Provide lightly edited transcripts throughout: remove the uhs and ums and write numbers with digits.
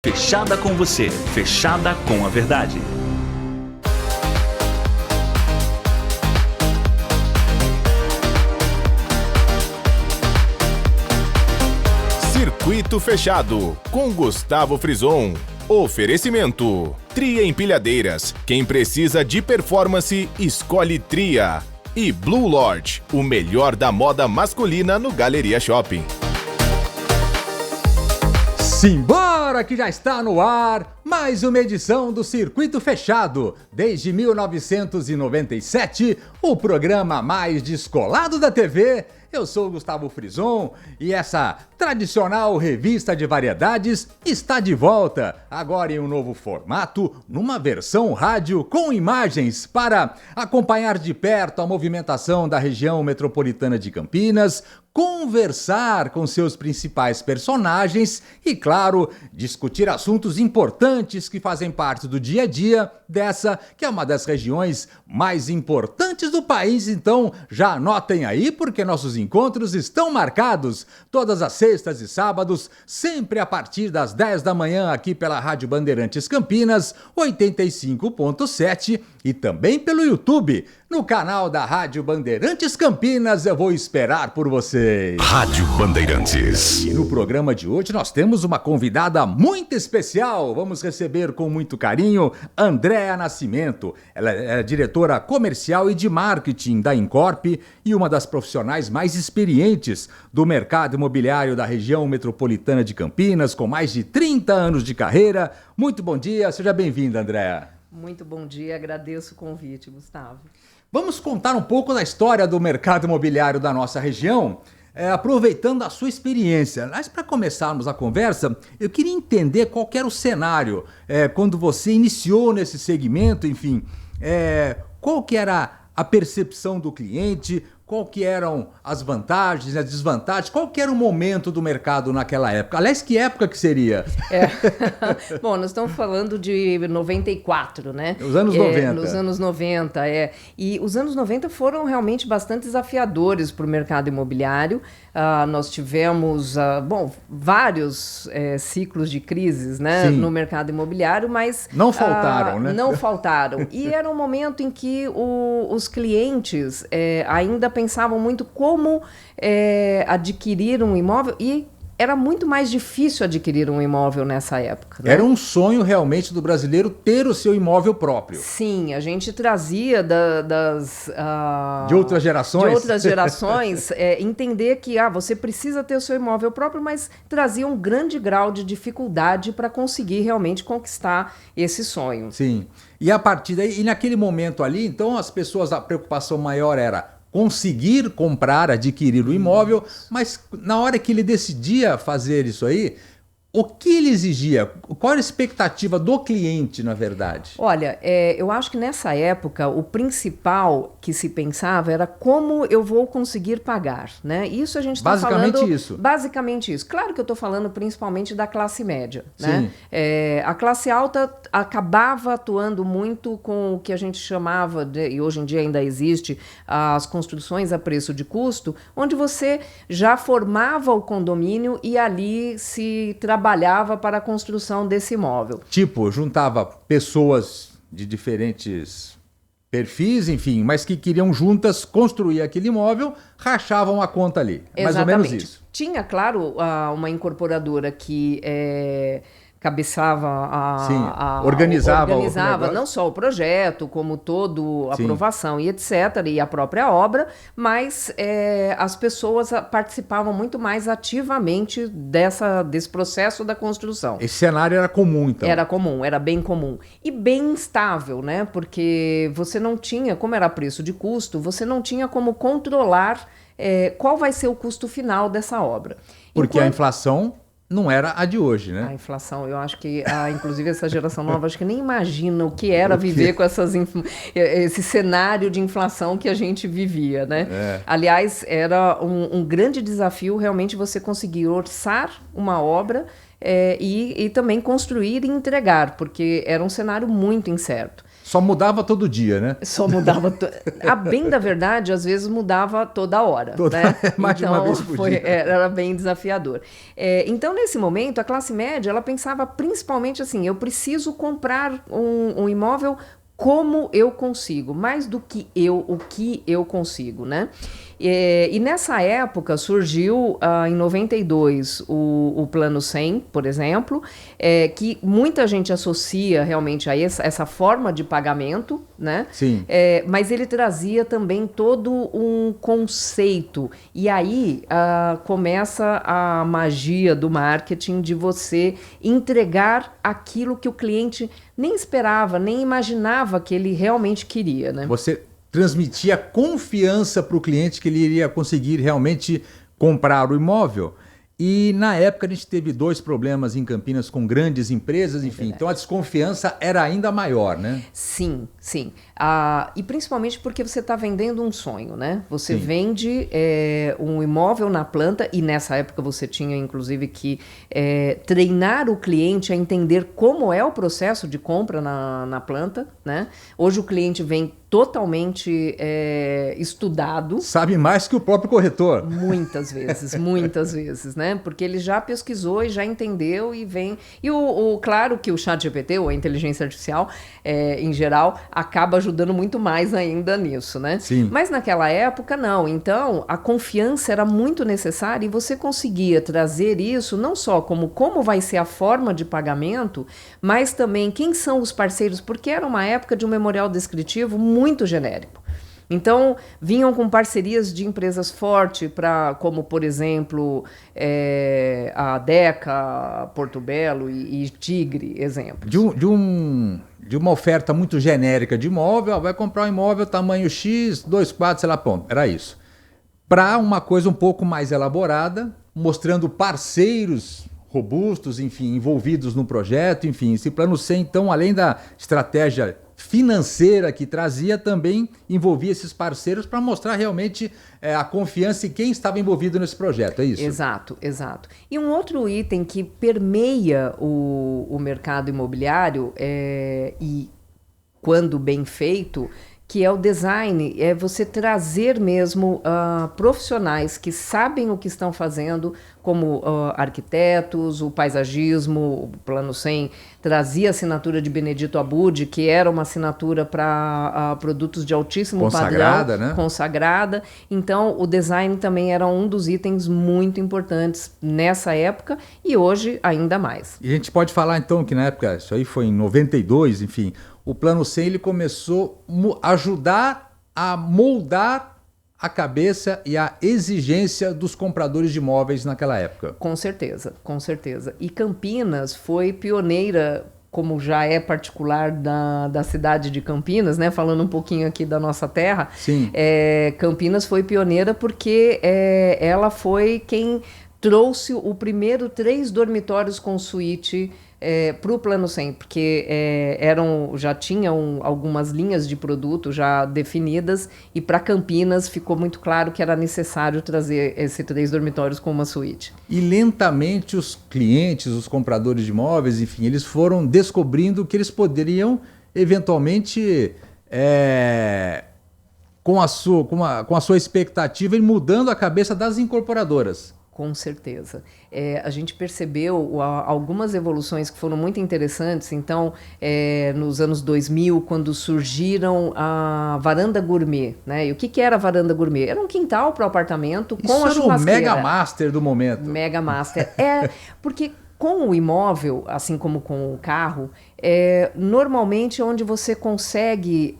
Fechada com você, fechada com a verdade. Circuito Fechado, com Gustavo Frison. Oferecimento: Tria Empilhadeiras. Quem precisa de performance, escolhe Tria. E Blue Lodge, o melhor da moda masculina no Galeria Shopping. Simbora que já está no ar mais uma edição do Circuito Fechado. Desde 1997, o programa mais descolado da TV. Eu sou o Gustavo Frison e essa tradicional revista de variedades está de volta, agora em um novo formato, numa versão rádio com imagens para acompanhar de perto a movimentação da região metropolitana de Campinas, conversar com seus principais personagens e, claro, discutir assuntos importantes que fazem parte do dia a dia dessa, que é uma das regiões mais importantes do país. Então, já anotem aí, porque nossos encontros estão marcados todas as sextas e sábados, sempre a partir das 10 da manhã aqui pela Rádio Bandeirantes Campinas, 85.7 e também pelo YouTube, no canal da Rádio Bandeirantes Campinas. Eu vou esperar por vocês. Rádio Bandeirantes. E no programa de hoje nós temos uma convidada muito especial. Vamos receber com muito carinho Andréa Nascimento. Ela é diretora comercial e de marketing da Incorp e uma das profissionais mais experientes do mercado imobiliário da região metropolitana de Campinas, com mais de 30 anos de carreira. Muito bom dia, seja bem-vinda, Andréa. Muito bom dia, agradeço o convite, Gustavo. Vamos contar um pouco da história do mercado imobiliário da nossa região, aproveitando a sua experiência. Mas para começarmos a conversa, eu queria entender qual que era o cenário quando você iniciou nesse segmento, enfim, qual que era a percepção do cliente, qual que eram as vantagens, as desvantagens, qual que era o momento do mercado naquela época? Aliás, que época que seria? Bom, nós estamos falando de 94, né? Os anos 90. Nos anos 90, E os anos 90 foram realmente bastante desafiadores para o mercado imobiliário. Nós tivemos, vários ciclos de crises, né, no mercado imobiliário, mas... Não faltaram, né? Não faltaram. E era um momento em que os clientes ainda pensavam muito como adquirir um imóvel e era muito mais difícil adquirir um imóvel nessa época, né? Era um sonho realmente do brasileiro ter o seu imóvel próprio. Sim, a gente trazia de outras gerações, entender que você precisa ter o seu imóvel próprio, mas trazia um grande grau de dificuldade para conseguir realmente conquistar esse sonho. Sim, e a partir daí, e naquele momento ali, então as pessoas, a preocupação maior era conseguir comprar, adquirir o imóvel, mas na hora que ele decidia fazer isso aí, o que ele exigia? Qual era a expectativa do cliente, na verdade? Olha, eu acho que nessa época o principal que se pensava era como eu vou conseguir pagar, né? Isso a gente está falando... Basicamente isso. Claro que eu estou falando principalmente da classe média, né? A classe alta acabava atuando muito com o que a gente chamava, e hoje em dia ainda existe, as construções a preço de custo, onde você já formava o condomínio e ali se trabalhava para a construção desse imóvel. Tipo, juntava pessoas de diferentes perfis, enfim, mas que queriam juntas construir aquele imóvel, rachavam a conta ali. Mais ou menos isso. Tinha, claro, uma incorporadora que... organizava não só o projeto, como toda a aprovação e etc., e a própria obra, mas as pessoas participavam muito mais ativamente desse processo da construção. Esse cenário era comum, então? Era comum, era bem comum. E bem instável, né? Porque você não tinha, como era preço de custo, você não tinha como controlar qual vai ser o custo final dessa obra. Porque a inflação não era a de hoje, né? A inflação, eu acho que, inclusive essa geração nova, acho que nem imagina o que era viver com esse cenário de inflação que a gente vivia, né? Aliás, era um grande desafio realmente você conseguir orçar uma obra e também construir e entregar, porque era um cenário muito incerto. Só mudava todo dia, né? Só mudava... A bem da verdade, às vezes mudava toda hora. Né? Mais de uma vez por dia. Era bem desafiador. Então, nesse momento, a classe média, ela pensava principalmente assim, eu preciso comprar um imóvel como eu consigo, mais do que o que eu consigo, né? E nessa época surgiu, em 92, o Plano 100, por exemplo, que muita gente associa realmente a essa forma de pagamento, né? Sim. Mas ele trazia também todo um conceito. E aí começa a magia do marketing de você entregar aquilo que o cliente nem esperava, nem imaginava que ele realmente queria, né? Você transmitia confiança para o cliente que ele iria conseguir realmente comprar o imóvel. E na época a gente teve 2 problemas em Campinas com grandes empresas, enfim, então a desconfiança era ainda maior, né? Sim, sim. E principalmente porque você está vendendo um sonho, né? Você vende um imóvel na planta, e nessa época você tinha inclusive que treinar o cliente a entender como é o processo de compra na planta, né? Hoje o cliente vem totalmente estudado. Sabe mais que o próprio corretor. Muitas vezes, né? Porque ele já pesquisou e já entendeu e vem... E claro que o ChatGPT, ou a inteligência artificial, em geral, acaba ajudando muito mais ainda nisso, né? Sim. Mas naquela época, não. Então, a confiança era muito necessária e você conseguia trazer isso não só como vai ser a forma de pagamento, mas também quem são os parceiros, porque era uma época de um memorial descritivo muito genérico. Então, vinham com parcerias de empresas fortes, como, por exemplo, a Deca, Porto Belo e Tigre, exemplo. De uma oferta muito genérica de imóvel, vai comprar um imóvel tamanho X, 2 quartos, sei lá, pronto, era isso. Para uma coisa um pouco mais elaborada, mostrando parceiros robustos, enfim, envolvidos no projeto, enfim. Esse Plano 100, então, além da estratégia financeira que trazia, também envolvia esses parceiros para mostrar realmente a confiança em quem estava envolvido nesse projeto, é isso? Exato. E um outro item que permeia o mercado imobiliário, e quando bem feito, que é o design, é você trazer mesmo profissionais que sabem o que estão fazendo, como arquitetos, o paisagismo. O Plano 100 trazia a assinatura de Benedito Abud, que era uma assinatura para produtos de altíssimo consagrada, padrão, né? Consagrada. Então, o design também era um dos itens muito importantes nessa época e hoje ainda mais. E a gente pode falar então que na época, isso aí foi em 92, enfim, o Plano 100 ele começou a ajudar a moldar a cabeça e a exigência dos compradores de imóveis naquela época. Com certeza. E Campinas foi pioneira, como já é particular da cidade de Campinas, né? Falando um pouquinho aqui da nossa terra. Sim. Campinas foi pioneira porque ela foi quem trouxe o primeiro 3 dormitórios com suíte para o Plano 100, porque já tinham algumas linhas de produto já definidas, e para Campinas ficou muito claro que era necessário trazer esse 3 dormitórios com uma suíte. E lentamente os clientes, os compradores de imóveis, enfim, eles foram descobrindo que eles poderiam eventualmente, com a sua expectativa, ir mudando a cabeça das incorporadoras. Com certeza. A gente percebeu algumas evoluções que foram muito interessantes. Então, nos anos 2000, quando surgiram a varanda gourmet, né? E o que era a varanda gourmet? Era um quintal para o apartamento com a churrasqueira. Isso era o mega master do momento. Mega master. Porque com o imóvel, assim como com o carro, normalmente é onde você consegue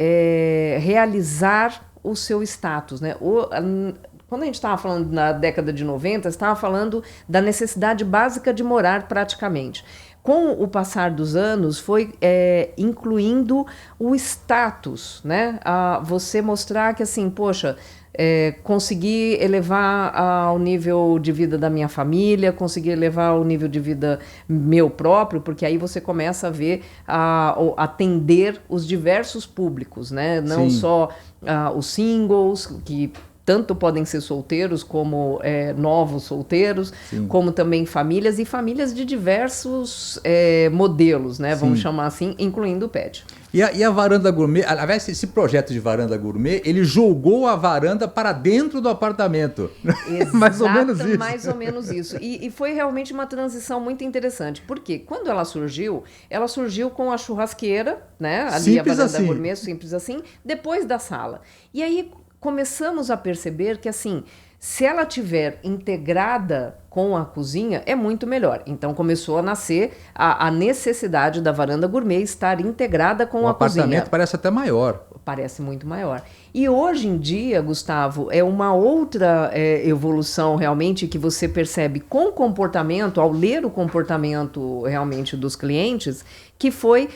realizar o seu status, né? Quando a gente estava falando na década de 90, estava falando da necessidade básica de morar praticamente. Com o passar dos anos, foi incluindo o status, né? Você mostrar que, assim, poxa, consegui elevar ao nível de vida da minha família, consegui elevar ao nível de vida meu próprio, porque aí você começa a ver, atender os diversos públicos, né? Não só os singles, que tanto podem ser solteiros como novos solteiros, sim, como também famílias, e famílias de diversos modelos, né? Vamos chamar assim, incluindo o pet. E a varanda gourmet, aliás, esse projeto de varanda gourmet, ele jogou a varanda para dentro do apartamento. Exato, mais ou menos isso. Mais ou menos isso. E foi realmente uma transição muito interessante. Porque quando ela surgiu com a churrasqueira, né? Ali simples a varanda gourmet, simples assim, depois da sala. E aí começamos a perceber que, assim, se ela tiver integrada com a cozinha, é muito melhor. Então começou a nascer a necessidade da varanda gourmet estar integrada com a cozinha. O apartamento parece até maior. Parece muito maior. E hoje em dia, Gustavo, é uma outra evolução realmente que você percebe com o comportamento, ao ler o comportamento realmente dos clientes, que foi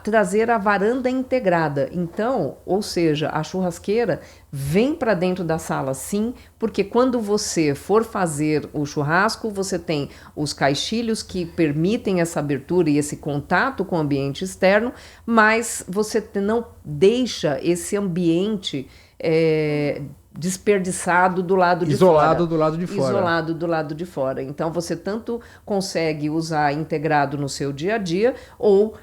trazer a varanda integrada. Então, ou seja, a churrasqueira vem para dentro da sala sim, porque quando você for fazer o churrasco, você tem os caixilhos que permitem essa abertura e esse contato com o ambiente externo, mas você não deixa esse ambiente desperdiçado do lado de fora. Isolado do lado de fora. Isolado do lado de fora. Então, você tanto consegue usar integrado no seu dia a dia ou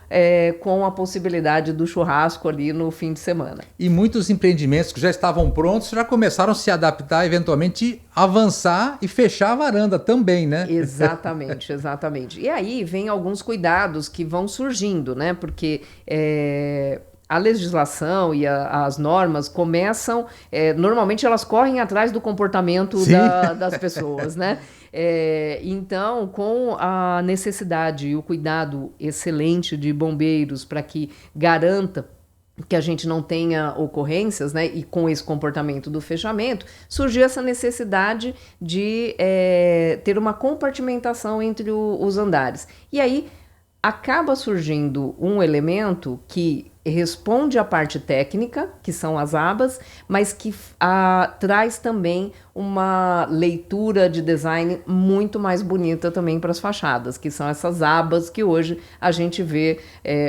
com a possibilidade do churrasco ali no fim de semana. E muitos empreendimentos que já estavam prontos já começaram a se adaptar, eventualmente avançar e fechar a varanda também, né? Exatamente, exatamente. E aí vem alguns cuidados que vão surgindo, né? Porque a legislação e as normas começam, normalmente elas correm atrás do comportamento das pessoas, né? Então, com a necessidade e o cuidado excelente de bombeiros para que garanta que a gente não tenha ocorrências, né? E com esse comportamento do fechamento, surgiu essa necessidade de ter uma compartimentação entre os andares. E aí acaba surgindo um elemento que responde à parte técnica, que são as abas, mas que traz também uma leitura de design muito mais bonita também para as fachadas, que são essas abas que hoje a gente vê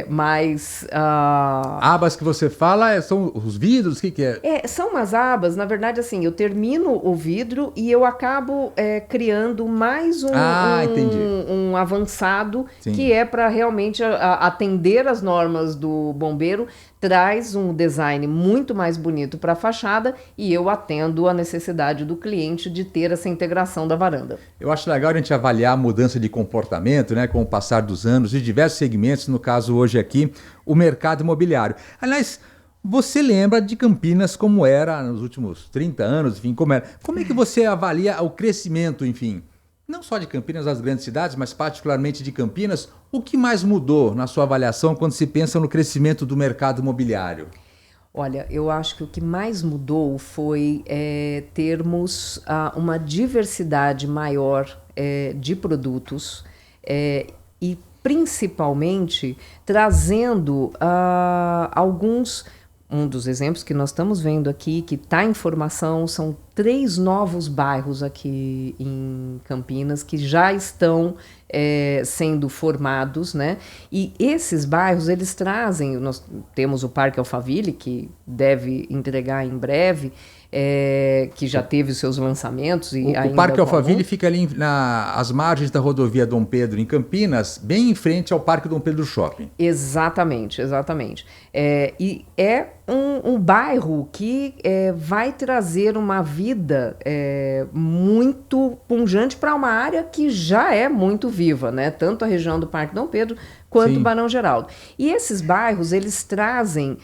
mais... Abas que você fala são os vidros? O que é? São umas abas, na verdade, assim, eu termino o vidro e eu acabo criando mais um avançado, sim, que é para realmente atender as normas do bombeiro, traz um design muito mais bonito para a fachada e eu atendo a necessidade do cliente de ter essa integração da varanda. Eu acho legal a gente avaliar a mudança de comportamento, né, com o passar dos anos, de diversos segmentos, no caso hoje aqui, o mercado imobiliário. Aliás, você lembra de Campinas como era nos últimos 30 anos, enfim, como era? Como é que você avalia o crescimento, enfim? Não só de Campinas, das grandes cidades, mas particularmente de Campinas. O que mais mudou na sua avaliação quando se pensa no crescimento do mercado imobiliário? Olha, eu acho que o que mais mudou foi termos uma diversidade maior de produtos e principalmente trazendo alguns... Um dos exemplos que nós estamos vendo aqui, que está em formação, são 3 novos bairros aqui em Campinas que já estão sendo formados, né? E esses bairros, eles trazem... Nós temos o Parque Alphaville, que deve entregar em breve, que já teve os seus lançamentos. O Parque Alphaville fica ali às margens da rodovia Dom Pedro, em Campinas, bem em frente ao Parque Dom Pedro Shopping. Exatamente, exatamente. E é um bairro que vai trazer uma vida muito pungente para uma área que já é muito viva, né? Tanto a região do Parque Dom Pedro quanto o Barão Geraldo. E esses bairros, eles trazem...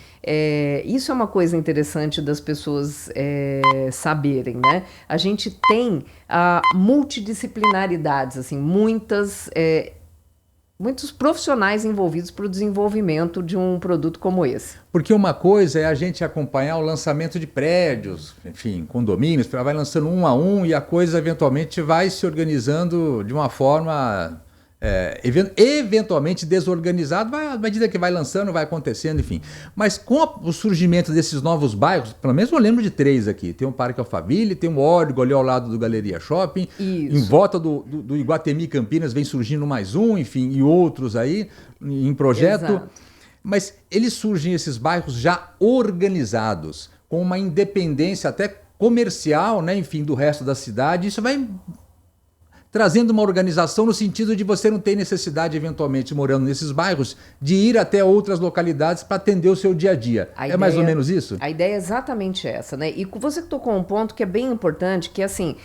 isso é uma coisa interessante das pessoas saberem, né? A gente tem multidisciplinaridades, assim, muitos profissionais envolvidos para o desenvolvimento de um produto como esse. Porque uma coisa é a gente acompanhar o lançamento de prédios, enfim, condomínios, vai lançando um a um e a coisa eventualmente vai se organizando de uma forma... eventualmente desorganizado, à medida que vai lançando, vai acontecendo, enfim. Mas com o surgimento desses novos bairros, pelo menos eu lembro de 3 aqui. Tem o Parque Alphaville, tem o Órgo ali ao lado do Galeria Shopping. Isso. Em volta do Iguatemi Campinas vem surgindo mais um, enfim, e outros aí em projeto. Exato. Mas eles surgem, esses bairros já organizados, com uma independência até comercial, né, enfim, do resto da cidade. Isso vai trazendo uma organização no sentido de você não ter necessidade, eventualmente, morando nesses bairros, de ir até outras localidades para atender o seu dia a dia. Mais ou menos isso? A ideia é exatamente essa, né? E você tocou um ponto que é bem importante, que é assim,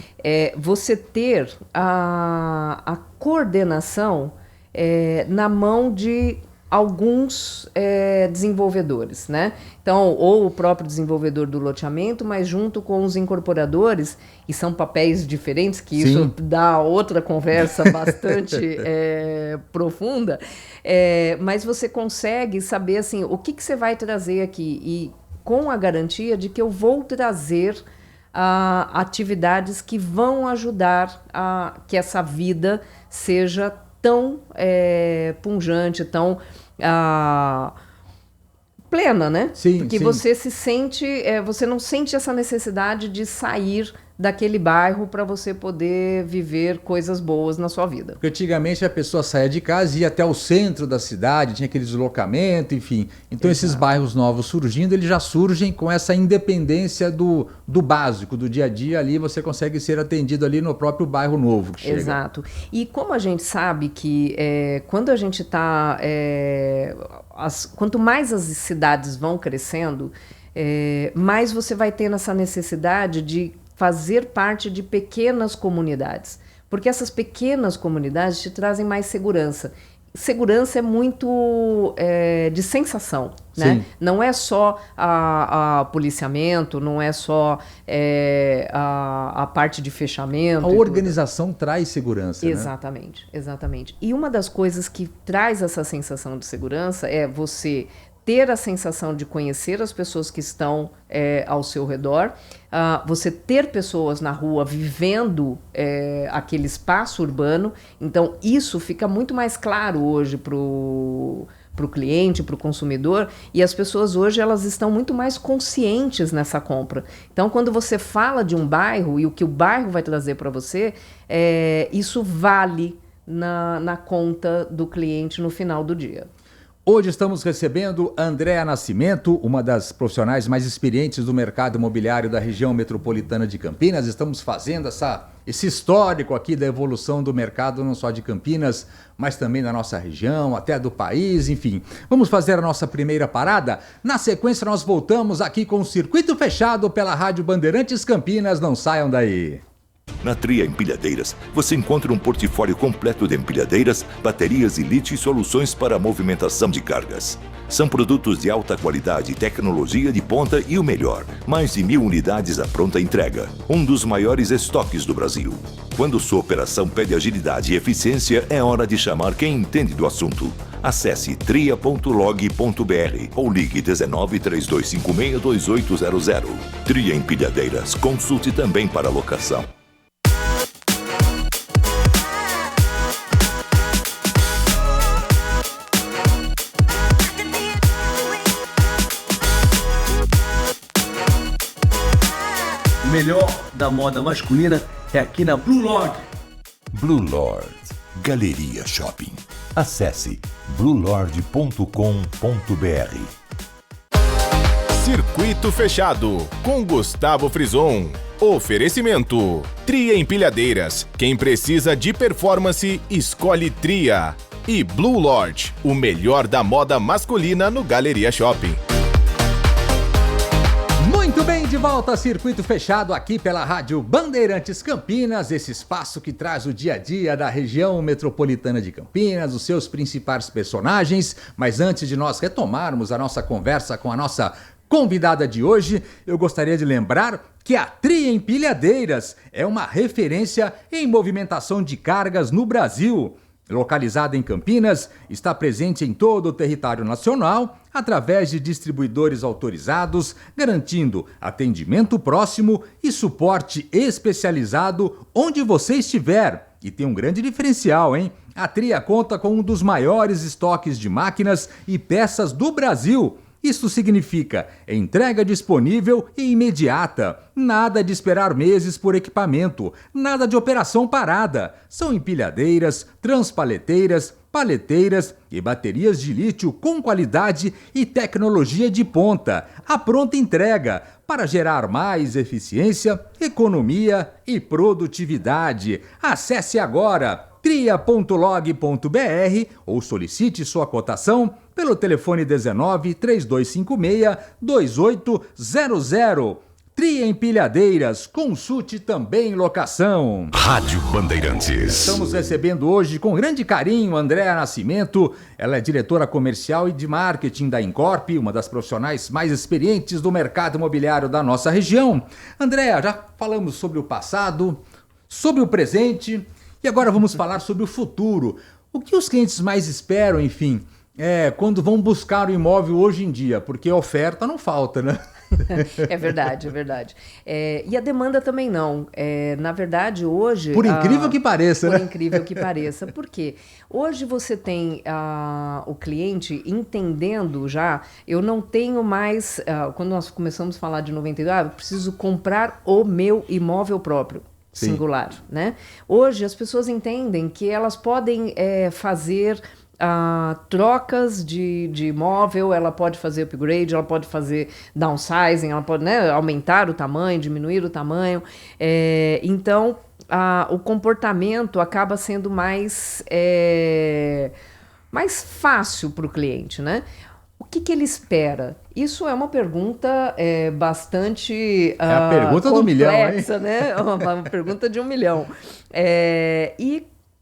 você ter a coordenação na mão de alguns desenvolvedores, né? Então, ou o próprio desenvolvedor do loteamento, mas junto com os incorporadores, e são papéis diferentes, que Sim. isso dá outra conversa bastante profunda, mas você consegue saber assim, o que você vai trazer aqui, e com a garantia de que eu vou trazer atividades que vão ajudar a que essa vida seja tão pungente, tão plena, né? Sim, porque sim. Você se sente, você não sente essa necessidade de sair daquele bairro para você poder viver coisas boas na sua vida. Porque antigamente a pessoa saía de casa e ia até o centro da cidade, tinha aquele deslocamento, enfim. Então Esses bairros novos surgindo, eles já surgem com essa independência do básico, do dia a dia. Ali você consegue ser atendido ali no próprio bairro novo que chega. Exato. E como a gente sabe que quando a gente está... quanto mais as cidades vão crescendo, mais você vai tendo essa necessidade de fazer parte de pequenas comunidades, porque essas pequenas comunidades te trazem mais segurança. Segurança é muito de sensação, né? Não é só a policiamento, não é só a parte de fechamento. A organização traz segurança, Exatamente, né? Exatamente. E uma das coisas que traz essa sensação de segurança é você ter a sensação de conhecer as pessoas que estão ao seu redor, você ter pessoas na rua vivendo aquele espaço urbano. Então, isso fica muito mais claro hoje para o cliente, para o consumidor, e as pessoas hoje elas estão muito mais conscientes nessa compra. Então, quando você fala de um bairro e o que o bairro vai trazer para você, isso vale na conta do cliente no final do dia. Hoje estamos recebendo Andréa Nascimento, uma das profissionais mais experientes do mercado imobiliário da região metropolitana de Campinas. Estamos fazendo esse histórico aqui da evolução do mercado, não só de Campinas, mas também da nossa região, até do país, enfim. Vamos fazer a nossa primeira parada? Na sequência nós voltamos aqui com o Circuito Fechado pela Rádio Bandeirantes Campinas. Não saiam daí. Na Tria Empilhadeiras, você encontra um portfólio completo de empilhadeiras, baterias e lítio e soluções para a movimentação de cargas. São produtos de alta qualidade, tecnologia de ponta e o melhor, mais de 1.000 unidades à pronta entrega. Um dos maiores estoques do Brasil. Quando sua operação pede agilidade e eficiência, é hora de chamar quem entende do assunto. Acesse tria.log.br ou ligue 19 3256 2800. Tria Empilhadeiras, consulte também para locação. O melhor da moda masculina é aqui na Blue Lord. Blue Lord Galeria Shopping. Acesse bluelord.com.br. Circuito Fechado com Gustavo Frison. Oferecimento: Tria Empilhadeiras. Quem precisa de performance, escolhe Tria. E Blue Lord, o melhor da moda masculina no Galeria Shopping. Muito bem, de volta a Circuito Fechado aqui pela Rádio Bandeirantes Campinas, esse espaço que traz o dia a dia da região metropolitana de Campinas, os seus principais personagens. Mas antes de nós retomarmos a nossa conversa com a nossa convidada de hoje, eu gostaria de lembrar que a Tria Empilhadeiras é uma referência em movimentação de cargas no Brasil. Localizada em Campinas, está presente em todo o território nacional através de distribuidores autorizados, garantindo atendimento próximo e suporte especializado onde você estiver. E tem um grande diferencial, hein? A Tria conta com um dos maiores estoques de máquinas e peças do Brasil. Isso significa entrega disponível e imediata. Nada de esperar meses por equipamento. Nada de operação parada. São empilhadeiras, transpaleteiras, paleteiras e baterias de lítio com qualidade e tecnologia de ponta, à pronta entrega, para gerar mais eficiência, economia e produtividade. Acesse agora tria.log.br ou solicite sua cotação pelo telefone 19 3256 2800. Tria Empilhadeiras, consulte também locação. Rádio Bandeirantes. Estamos recebendo hoje com grande carinho Andréa Nascimento. Ela é diretora comercial e de marketing da Incorp, uma das profissionais mais experientes do mercado imobiliário da nossa região. Andréa, já falamos sobre o passado, sobre o presente e agora vamos falar sobre o futuro. O que os clientes mais esperam, enfim, quando vão buscar o imóvel hoje em dia? Porque oferta não falta, né? É verdade, é verdade. E a demanda também não. Na verdade, hoje... Por incrível que pareça, né? Por incrível que pareça. Por quê? Hoje você tem o cliente entendendo já, eu não tenho mais... quando nós começamos a falar de 92, eu preciso comprar o meu imóvel próprio. Sim. Singular, né? Hoje as pessoas entendem que elas podem fazer... trocas de imóvel, ela pode fazer upgrade, ela pode fazer downsizing, ela pode, né, aumentar o tamanho, diminuir o tamanho. Então, o comportamento acaba sendo mais fácil para o cliente, né? O que ele espera? Isso é uma pergunta bastante a pergunta do milhão, hein? Né? Uma pergunta de 1 milhão.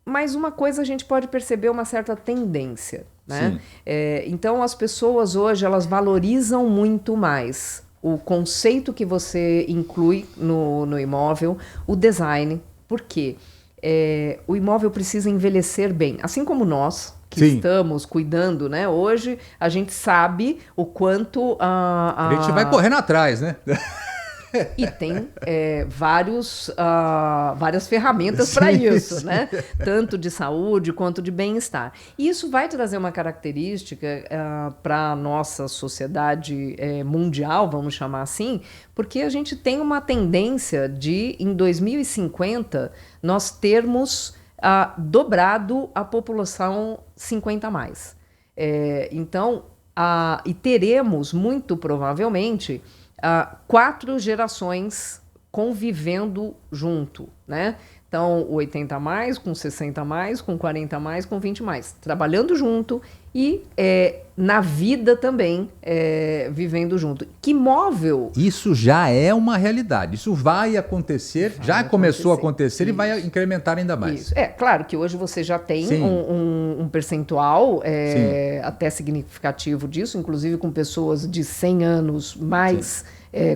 Mas uma coisa a gente pode perceber uma certa tendência, né? Então as pessoas hoje elas valorizam muito mais o conceito que você inclui no imóvel, o design. Por quê? O imóvel precisa envelhecer bem, assim como nós que estamos cuidando, né? Hoje a gente sabe o quanto a gente vai correndo atrás, né? E tem várias ferramentas para isso, né? Tanto de saúde quanto de bem-estar. E isso vai trazer uma característica para a nossa sociedade mundial, vamos chamar assim, porque a gente tem uma tendência de, em 2050, nós termos dobrado a população 50 a mais. Então, e teremos, muito provavelmente... 4 gerações convivendo junto, né? Então, o 80 a mais, com 60 a mais, com 40 a mais, com 20 a mais. Trabalhando junto e na vida também vivendo junto. Que móvel... Isso já é uma realidade. Isso vai acontecer, já começou a acontecer. Isso. E vai incrementar ainda mais. Isso. Claro que hoje você já tem um percentual até significativo disso, inclusive com pessoas de 100 anos mais...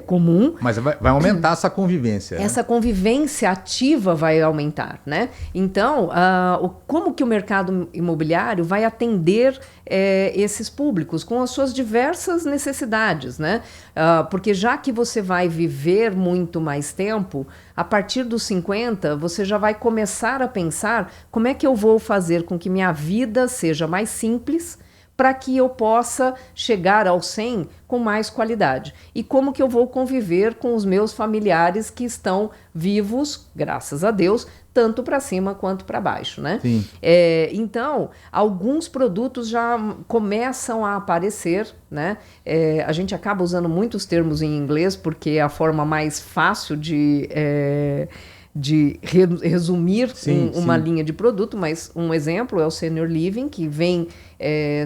comum. Mas vai aumentar essa convivência. Essa convivência ativa vai aumentar, né? Então, como que o mercado imobiliário vai atender esses públicos com as suas diversas necessidades, né? Porque já que você vai viver muito mais tempo, a partir dos 50, você já vai começar a pensar como é que eu vou fazer com que minha vida seja mais simples, para que eu possa chegar ao 100 com mais qualidade. E como que eu vou conviver com os meus familiares que estão vivos, graças a Deus, tanto para cima quanto para baixo, né? Sim. Então, alguns produtos já começam a aparecer, né? A gente acaba usando muitos termos em inglês, porque é a forma mais fácil de resumir uma linha de produto, mas um exemplo é o Senior Living, que vem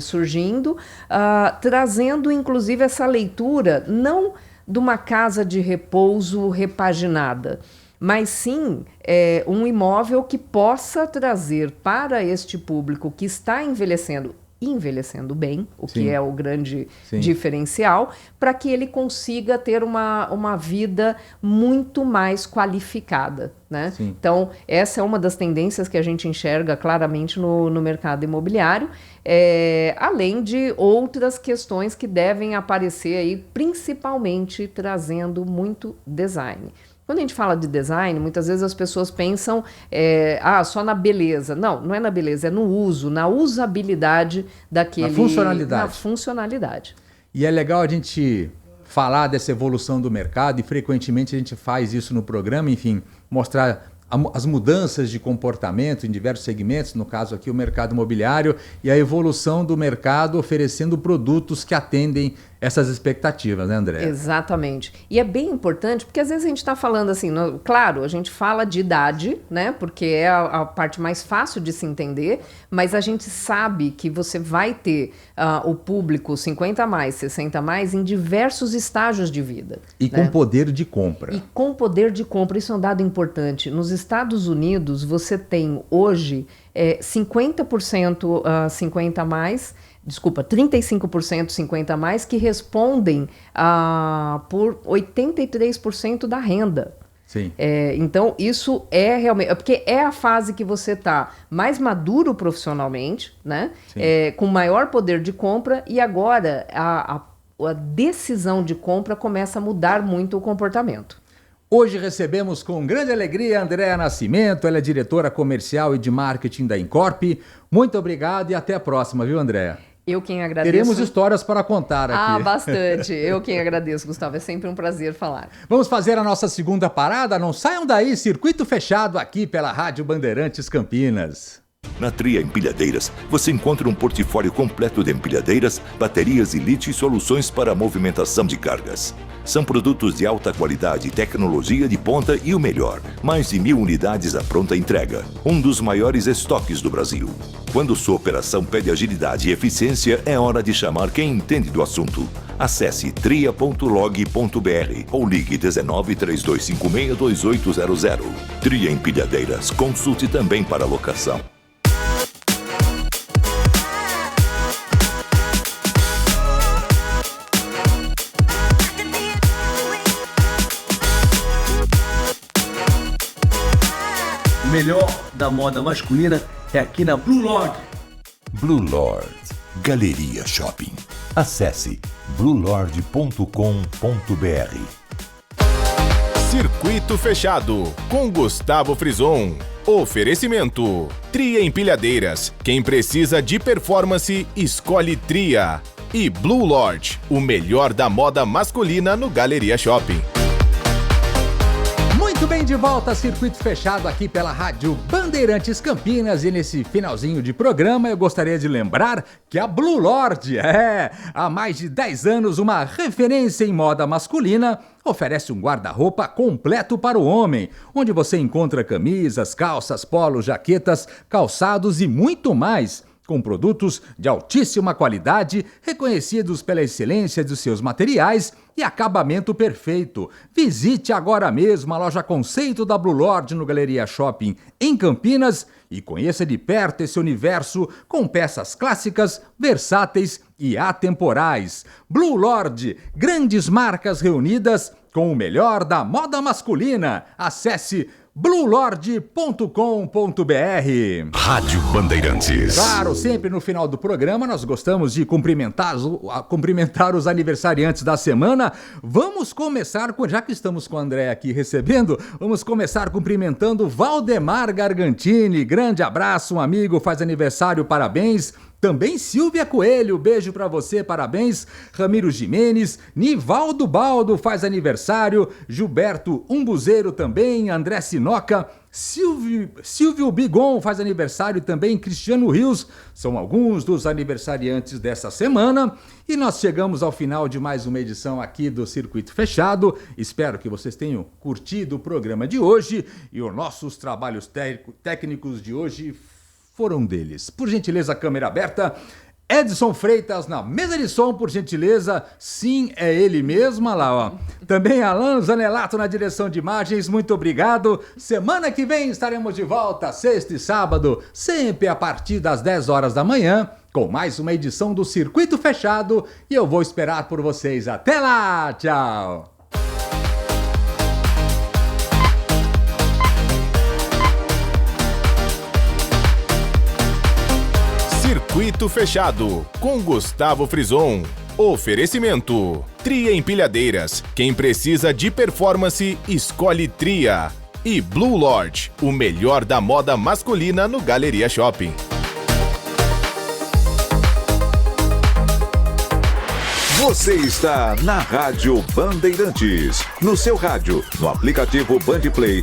surgindo, trazendo inclusive essa leitura não de uma casa de repouso repaginada, mas sim um imóvel que possa trazer para este público que está envelhecendo bem, o que é o grande diferencial, para que ele consiga ter uma vida muito mais qualificada, né? Então, essa é uma das tendências que a gente enxerga claramente no mercado imobiliário, além de outras questões que devem aparecer aí, principalmente trazendo muito design. Quando a gente fala de design, muitas vezes as pessoas pensam só na beleza. Não é na beleza, é no uso, na usabilidade daquele... Na funcionalidade. Na funcionalidade. E é legal a gente falar dessa evolução do mercado e frequentemente a gente faz isso no programa, enfim, mostrar as mudanças de comportamento em diversos segmentos, no caso aqui o mercado imobiliário, e a evolução do mercado oferecendo produtos que atendem essas expectativas, né, André? Exatamente. E é bem importante, porque às vezes a gente está falando assim, claro, a gente fala de idade, né, porque é a parte mais fácil de se entender, mas a gente sabe que você vai ter o público 50 mais, 60 mais em diversos estágios de vida. E com poder de compra. E com poder de compra, isso é um dado importante. Nos Estados Unidos, você tem hoje 50% 50 mais, 35% 50 mais, que respondem por 83% da renda. Sim. Então, isso é realmente... Porque é a fase que você está mais maduro profissionalmente, né? Com maior poder de compra, e agora a decisão de compra começa a mudar muito o comportamento. Hoje recebemos com grande alegria a Andréa Nascimento, ela é diretora comercial e de marketing da Incorp. Muito obrigado e até a próxima, viu, Andréa? Eu quem agradeço. Teremos histórias para contar aqui. Bastante. Eu quem agradeço, Gustavo. É sempre um prazer falar. Vamos fazer a nossa segunda parada? Não saiam daí, circuito fechado aqui pela Rádio Bandeirantes Campinas. Na Tria Empilhadeiras, você encontra um portfólio completo de empilhadeiras, baterias e lítio e soluções para a movimentação de cargas. São produtos de alta qualidade, tecnologia de ponta e o melhor, mais de 1.000 unidades à pronta entrega. Um dos maiores estoques do Brasil. Quando sua operação pede agilidade e eficiência, é hora de chamar quem entende do assunto. Acesse tria.log.br ou ligue 19 3256 2800. Tria Empilhadeiras, consulte também para locação. O melhor da moda masculina é aqui na Blue Lord. Blue Lord Galeria Shopping. Acesse bluelord.com.br. Circuito fechado com Gustavo Frison. Oferecimento: Tria Empilhadeiras. Quem precisa de performance, escolhe Tria. E Blue Lord, o melhor da moda masculina no Galeria Shopping. Muito bem, de volta a Circuito Fechado aqui pela Rádio Bandeirantes Campinas, e nesse finalzinho de programa eu gostaria de lembrar que a Blue Lord há mais de 10 anos uma referência em moda masculina, oferece um guarda-roupa completo para o homem, onde você encontra camisas, calças, polos, jaquetas, calçados e muito mais, com produtos de altíssima qualidade, reconhecidos pela excelência dos seus materiais e acabamento perfeito. Visite agora mesmo a loja Conceito da Blue Lord no Galeria Shopping em Campinas e conheça de perto esse universo com peças clássicas, versáteis e atemporais. Blue Lord, grandes marcas reunidas com o melhor da moda masculina. Acesse bluelord.com.br. Rádio Bandeirantes. Claro, sempre no final do programa nós gostamos de cumprimentar os aniversariantes da semana. Vamos começar, já que estamos com o André aqui recebendo, vamos começar cumprimentando Valdemar Gargantini. Grande abraço, um amigo, faz aniversário, parabéns. Também Silvia Coelho, beijo pra você, parabéns. Ramiro Jimenez, Nivaldo Baldo faz aniversário, Gilberto Umbuzeiro também, André Sinoca, Silvio Bigon faz aniversário também, Cristiano Rios, são alguns dos aniversariantes dessa semana. E nós chegamos ao final de mais uma edição aqui do Circuito Fechado. Espero que vocês tenham curtido o programa de hoje e os nossos trabalhos técnicos de hoje foram deles. Por gentileza, câmera aberta. Edson Freitas na mesa de som, por gentileza. Sim, é ele mesmo, olha lá, ó. Também Alan Zanelato na direção de imagens, muito obrigado. Semana que vem estaremos de volta, sexta e sábado, sempre a partir das 10 horas da manhã, com mais uma edição do Circuito Fechado, e eu vou esperar por vocês. Até lá, tchau! Circuito Fechado com Gustavo Frison. Oferecimento: Tria Empilhadeiras. Quem precisa de performance, escolhe Tria. E Blue Lord, o melhor da moda masculina no Galeria Shopping. Você está na Rádio Bandeirantes. No seu rádio, no aplicativo Bandplay